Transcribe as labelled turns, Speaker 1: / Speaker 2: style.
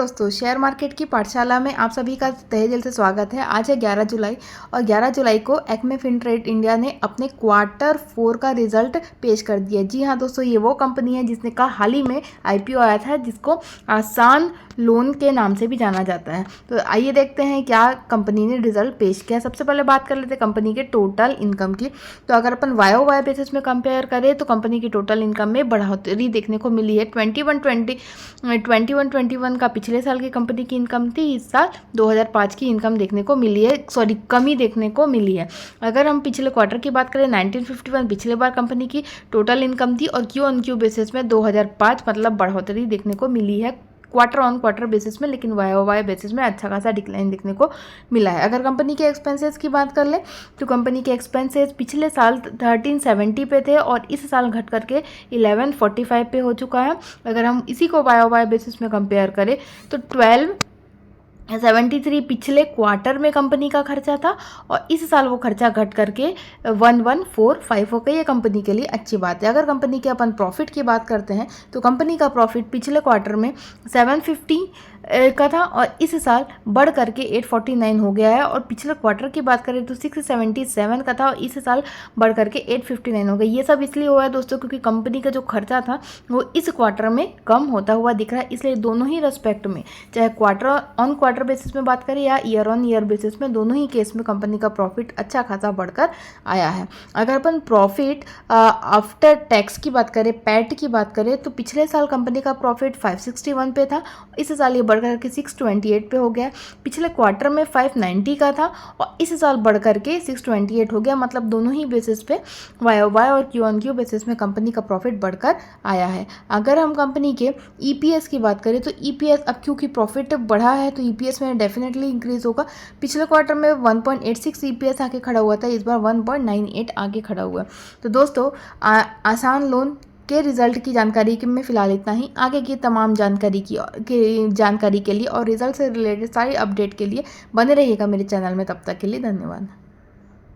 Speaker 1: दोस्तों, share market की पाठशाला में आप सभी का तहे दिल से स्वागत है। आज है 11 जुलाई और 11 जुलाई को एक्मे फिनट्रेड इंडिया ने अपने क्वार्टर 4 का रिजल्ट पेश कर दिया। जी हाँ दोस्तों, ये वो कंपनी है जिसने का हाल ही में आईपीओ आया था, जिसको आसान लोन के नाम से भी जाना जाता है। तो आइए देखते हैं क्या कंपनी ने रिजल्ट पेश किया। सबसे पहले बात कर लेते हैं कंपनी के टोटल इनकम की। तो अगर अपन वाई बेसिस में कंपेयर करें तो कंपनी की टोटल इनकम में बढ़ोतरी देखने को मिली है। 21 का पिछले साल की कंपनी की इनकम थी, इस साल 2005 की इनकम देखने को मिली है, कमी देखने को मिली है। अगर हम पिछले क्वार्टर की बात करें, 1951 पिछले बार कंपनी की टोटल इनकम थी और क्यू ऑन क्यू बेसिस में 2005 मतलब बढ़ोतरी देखने को मिली है क्वार्टर ऑन क्वार्टर बेसिस में, लेकिन वाई बेसिस में अच्छा खासा डिक्लाइन देखने को मिला है। अगर कंपनी के एक्सपेंसेस की बात कर ले तो कंपनी के एक्सपेंसेस पिछले साल 1370 पे थे और इस साल घट करके 1145 पे हो चुका है। अगर हम इसी को वाई बेसिस में कंपेयर करें तो 1273 पिछले क्वार्टर में कंपनी का खर्चा था और इस साल वो खर्चा घट करके 1145 हो गई। ये कंपनी के लिए अच्छी बात है। अगर कंपनी के अपन प्रॉफिट की बात करते हैं तो कंपनी का प्रॉफिट पिछले क्वार्टर में 750 का था और इस साल बढ़ करके 849 हो गया है। और पिछले क्वार्टर की बात करें तो 677 का था और इस साल बढ़ करके 859 हो गया। ये सब इसलिए हुआ है दोस्तों क्योंकि कंपनी का जो खर्चा था वो इस क्वार्टर में कम होता हुआ दिख रहा है। इसलिए दोनों ही रेस्पेक्ट में, चाहे क्वार्टर ऑन क्वार्टर बेसिस में बात करें या ईयर ऑन ईयर बेसिस में, दोनों ही केस में कंपनी का प्रॉफिट अच्छा खासा बढ़कर आया है। अगर अपन प्रॉफिट आफ्टर टैक्स की बात करें, पैट की बात करें, तो पिछले साल कंपनी का प्रॉफिट 561 पे था, इस साल ये बढ़कर के 628 पे हो गया। पिछले क्वार्टर में 590 का था और इस साल बढ़कर के 628 हो गया। मतलब दोनों ही बेसिस पे वाई और क्यू ऑन क्यू बेसिस में कंपनी का प्रॉफिट बढ़कर आया है। अगर हम कंपनी के ईपीएस की बात करें तो ईपीएस अब क्योंकि प्रॉफिट बढ़ा है तो ईपीएस में डेफिनेटली इंक्रीज होगा। पिछले क्वार्टर में 1.86 ईपीएस आके खड़ा हुआ था, इस बार 1.98 आगे खड़ा हुआ। तो दोस्तों, आसान लोन के रिजल्ट की जानकारी में फ़िलहाल इतना ही। आगे की तमाम जानकारी के लिए और रिजल्ट से रिलेटेड सारी अपडेट के लिए बने रहिएगा मेरे चैनल में। तब तक के लिए धन्यवाद।